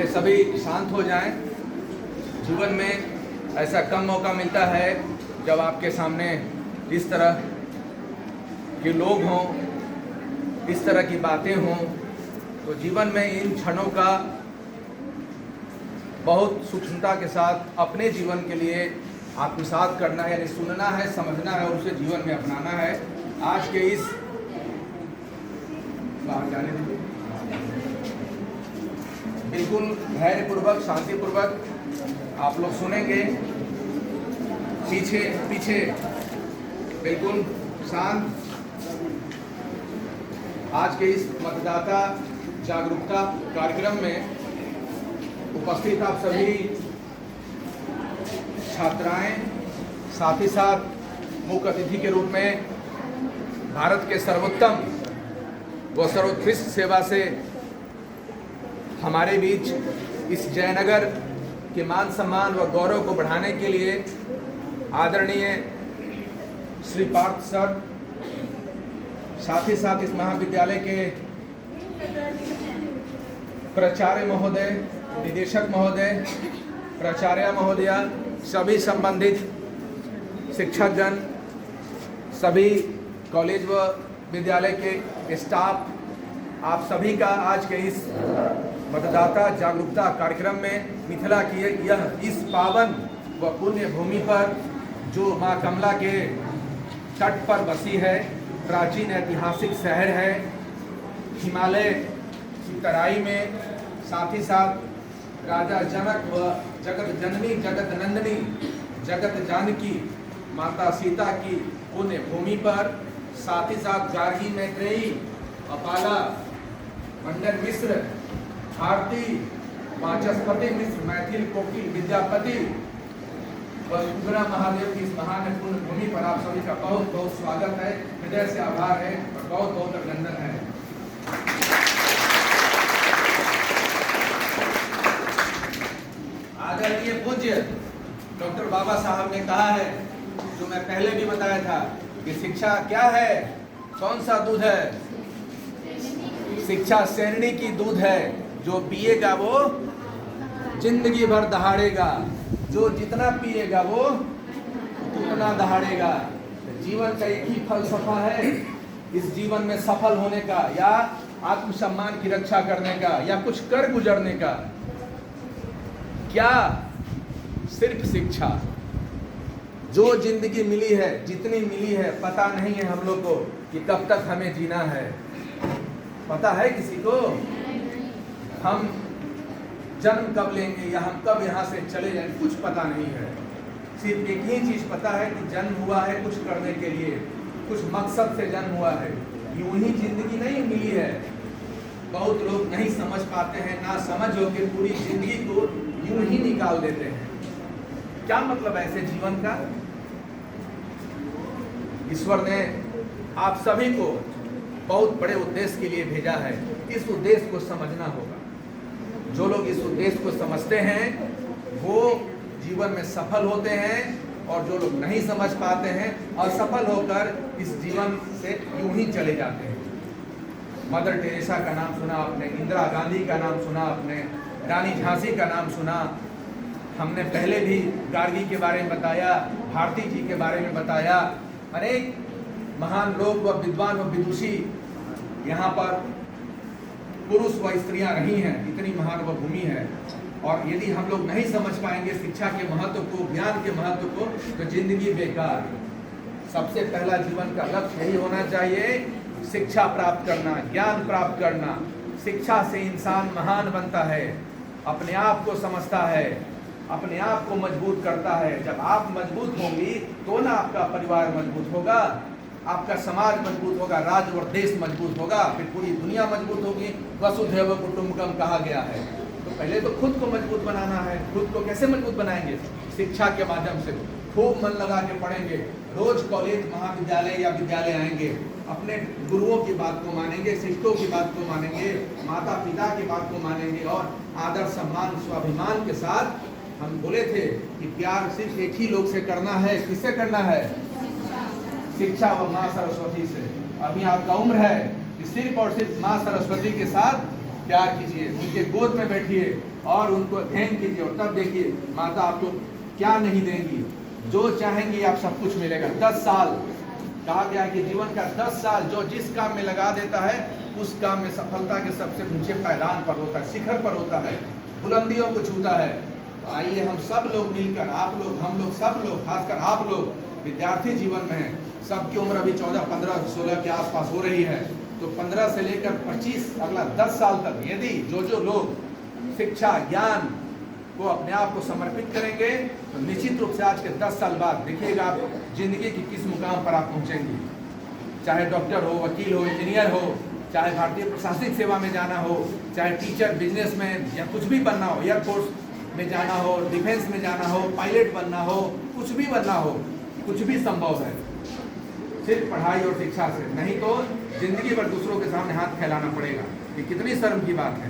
सभी शांत हो जाएं। जीवन में ऐसा कम मौका मिलता है जब आपके सामने इस तरह के लोग हों, इस तरह की बातें हों, तो जीवन में इन क्षणों का बहुत सूक्ष्मता के साथ अपने जीवन के लिए आत्मसात करना है, यानी सुनना है, समझना है और उसे जीवन में अपनाना है। आज के इस बाहर जाने दीजिए, बिल्कुल धैर्यपूर्वक, शांतिपूर्वक आप लोग सुनेंगे। पीछे पीछे बिल्कुल शांत। आज के इस मतदाता जागरूकता कार्यक्रम में उपस्थित आप सभी छात्राएं, साथ ही साथ मुख्य अतिथि के रूप में भारत के सर्वोत्तम व सर्वोत्कृष्ट सेवा से हमारे बीच इस जयनगर के मान सम्मान व गौरव को बढ़ाने के लिए आदरणीय श्री पार्थ सर, साथ ही साथ इस महाविद्यालय के प्राचार्य महोदय, निदेशक महोदय, प्राचार्य महोदया, सभी संबंधित शिक्षकगण, सभी कॉलेज व विद्यालय के स्टाफ, आप सभी का आज के इस मतदाता जागरूकता कार्यक्रम में मिथिला की यह इस पावन व पुण्य भूमि पर जो माँ कमला के तट पर बसी है, प्राचीन ऐतिहासिक शहर है, हिमालय की तराई में, साथ ही साथ राजा जनक व जगत जननी जगत नंदिनी जगत जानकी माता सीता की पुण्य भूमि पर, साथ ही साथ गार्गी मैत्रेयी, अपाला, मंडन मिश्र, भारती, वाचस्पति मिश्र, मैथिल कोकिल, विद्यापति व सुंदरा महादेव की इस महान पुण्य भूमि पर आप सभी का बहुत बहुत स्वागत है, हृदय से आभार है और बहुत बहुत अभिनंदन है। आदरणीय पूज्य डॉक्टर बाबा साहब ने कहा है, जो मैं पहले भी बताया था, कि शिक्षा क्या है, कौन सा दूध है? शिक्षा शैरणी की दूध है, जो पिएगा वो जिंदगी भर दहाड़ेगा, जो जितना पिएगा वो उतना दहाड़ेगा। जीवन का एक ही फलसफा है, इस जीवन में सफल होने का या आत्मसम्मान की रक्षा करने का या कुछ कर गुजरने का। क्या सिर्फ शिक्षा? जो जिंदगी मिली है, जितनी मिली है, पता नहीं है हम लोग को कि कब तक हमें जीना है। पता है किसी को? हम जन्म कब लेंगे या हम कब यहाँ से चले जाएंगे, कुछ पता नहीं है। सिर्फ एक ही चीज पता है कि जन्म हुआ है कुछ करने के लिए, कुछ मकसद से जन्म हुआ है। यूं ही जिंदगी नहीं मिली है। बहुत लोग नहीं समझ पाते हैं, ना समझ होकर पूरी जिंदगी को यूं ही निकाल देते हैं। क्या मतलब ऐसे जीवन का? ईश्वर ने आप सभी को बहुत बड़े उद्देश्य के लिए भेजा है। इस उद्देश्य को समझना होगा। जो लोग इस उद्देश्य को समझते हैं वो जीवन में सफल होते हैं, और जो लोग नहीं समझ पाते हैं असफल होकर इस जीवन से यूं ही चले जाते हैं। मदर टेरेसा का नाम सुना आपने, इंदिरा गांधी का नाम सुना आपने, रानी झांसी का नाम सुना। हमने पहले भी गार्गी के बारे में बताया, भारती जी के बारे में बताया। अनेक महान लोग व विद्वान व विदुषी यहाँ पर पुरुष व स्त्रियां रही हैं। इतनी महान व भूमि है, और यदि हम लोग नहीं समझ पाएंगे शिक्षा के महत्व को, ज्ञान के महत्व को, तो जिंदगी बेकार। सबसे पहला जीवन का लक्ष्य यही होना चाहिए, शिक्षा प्राप्त करना, ज्ञान प्राप्त करना। शिक्षा से इंसान महान बनता है, अपने आप को समझता है, अपने आप को मजबूत करता है। जब आप मजबूत होंगी तो ना आपका परिवार मजबूत होगा, आपका समाज मजबूत होगा, राज्य और देश मजबूत होगा, फिर पूरी दुनिया मजबूत होगी। वसुधैव कुटुंबकम कहा गया है। तो पहले तो खुद को मजबूत बनाना है। खुद को कैसे मजबूत बनाएंगे? शिक्षा के माध्यम से। खूब मन लगा के पढ़ेंगे, रोज कॉलेज, महाविद्यालय या विद्यालय आएंगे, अपने गुरुओं की बात को मानेंगे, शिक्षकों की बात को मानेंगे, माता पिता की बात को मानेंगे, और आदर, सम्मान, स्वाभिमान के साथ। हम बोले थे कि प्यार सिर्फ एक ही लोग से करना है। किससे करना है? शिक्षा व माँ सरस्वती से। अभी आपका उम्र है कि सिर्फ और सिर्फ माँ सरस्वती के साथ प्यार कीजिए, उनके गोद में बैठिए और उनको अध्ययन कीजिए, और तब देखिए माता आपको क्या नहीं देंगी, जो चाहेंगी आप सब कुछ मिलेगा। 10 साल कहा गया कि जीवन का 10 साल जो जिस काम में लगा देता है उस काम में सफलता के सबसे ऊंचे पायदान पर होता है, शिखर पर होता है, बुलंदियों को छूता है। तो आइए हम सब लोग मिलकर, आप लोग, हम लोग, सब लोग, खासकर आप लोग विद्यार्थी जीवन में हैं, सबकी उम्र अभी 14, 15, 16 के आसपास हो रही है, तो 15 से लेकर 25 अगला 10 साल तक यदि जो लोग शिक्षा ज्ञान को अपने आप को समर्पित करेंगे तो निश्चित रूप से आज के 10 साल बाद देखिएगा आप जिंदगी की किस मुकाम पर आप पहुंचेंगे। चाहे डॉक्टर हो, वकील हो, इंजीनियर हो, चाहे भारतीय प्रशासनिक सेवा में जाना हो, चाहे टीचर, बिजनेसमैन या कुछ भी बनना हो, एयरफोर्स में जाना हो, डिफेंस में जाना हो, पायलट बनना हो, कुछ भी बनना हो, कुछ भी संभव है सिर्फ पढ़ाई और शिक्षा से। नहीं तो जिंदगी भर दूसरों के सामने हाथ फैलाना पड़ेगा। ये कितनी शर्म की बात है।